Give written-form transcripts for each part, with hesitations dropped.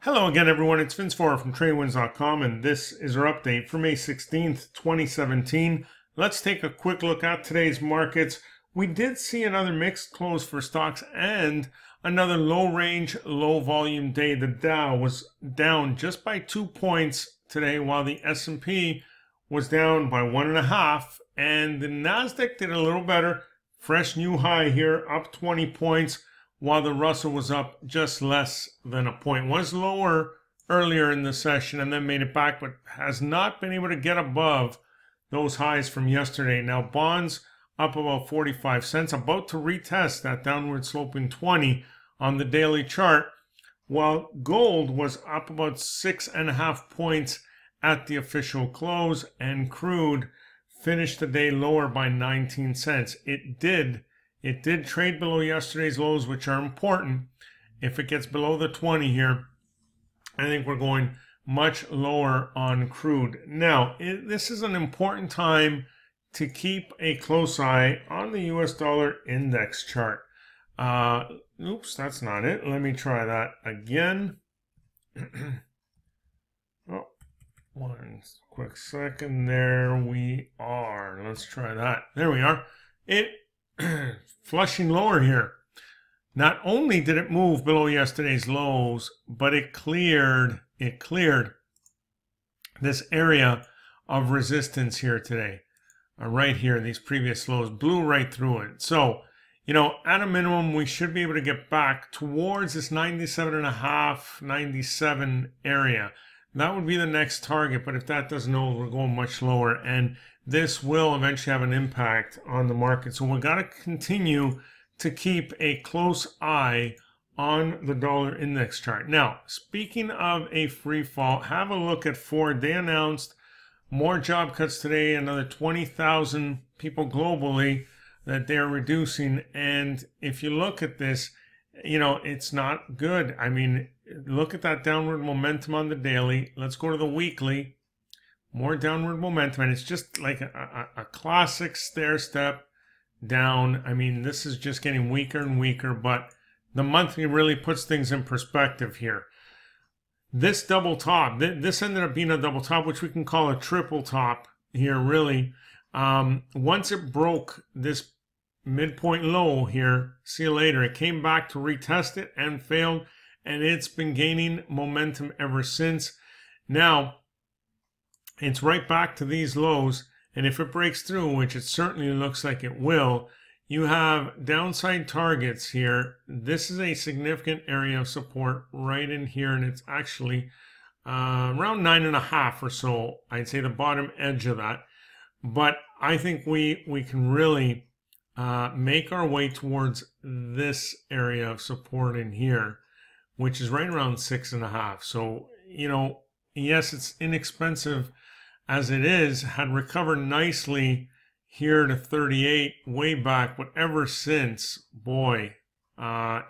Hello again, everyone. It's Vince Forer from TradeWinds.com, and this is our update for May 16th, 2017. Let's take a quick look at today's markets. We did see another mixed close for stocks and another low-range, low-volume day. The Dow was down just by 2 points today, while the S&P was down by 1.5, and the Nasdaq did a little better. Fresh new high here, up 20 points. While the Russell was up just less than a point. Was lower earlier in the session and then made it back, but has not been able to get above those highs from yesterday. Now bonds up about 45 cents, about to retest that downward sloping 20 on the daily chart, while gold was up about 6.5 points at the official close, and crude finished the day lower by 19 cents. It did trade below yesterday's lows, which are important. If it gets below the 20 here, I think we're going much lower on crude. Now, this is an important time to keep a close eye on the US dollar index chart. Oops, that's not it. Let me try that again. Oh, one quick second. There we are. Let's try that. There we are. Flushing lower here. Not only did it move below yesterday's lows, but it cleared this area of resistance here today. Right here, these previous lows blew right through it. So, at a minimum, we should be able to get back towards this 97.5, 97 area. That would be the next target, but if that doesn't hold, we're going much lower, and this will eventually have an impact on the market. So we've got to continue to keep a close eye on the dollar index chart. Now, speaking of a free fall, have a look at Ford. They announced more job cuts today, another 20,000 people globally that they're reducing. And if you look at this, it's not good. I mean, look at that downward momentum on the daily. Let's go to the weekly. More downward momentum, and it's just like a classic stair step down. I mean, this is just getting weaker and weaker, but the monthly really puts things in perspective here. This double top, this ended up being a double top, which we can call a triple top here, really. Once it broke this midpoint low here, see you later, it came back to retest it and failed, and it's been gaining momentum ever since. Now, it's right back to these lows, and if it breaks through, which it certainly looks like it will, you have downside targets here. This is a significant area of support right in here, and it's actually around 9.5 or so. I'd say the bottom edge of that. But I think we can really make our way towards this area of support in here, which is right around 6.5. So, yes, it's inexpensive as it is, had recovered nicely here to 38 way back, but ever since, boy,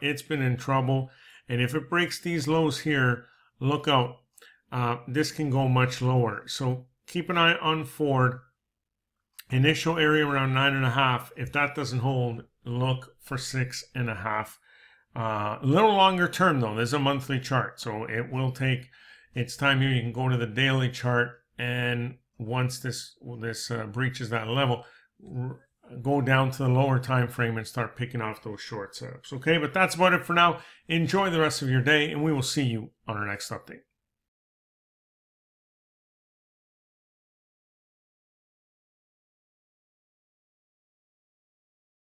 it's been in trouble. And if it breaks these lows here, look out. This can go much lower. So keep an eye on Ford. Initial area around 9.5. If that doesn't hold, look for 6.5. A little longer term, though. There's a monthly chart, so it will take its time here. You can go to the daily chart, and once this breaches that level, go down to the lower time frame and start picking off those short setups. Okay, but that's about it for now. Enjoy the rest of your day, and we will see you on our next update.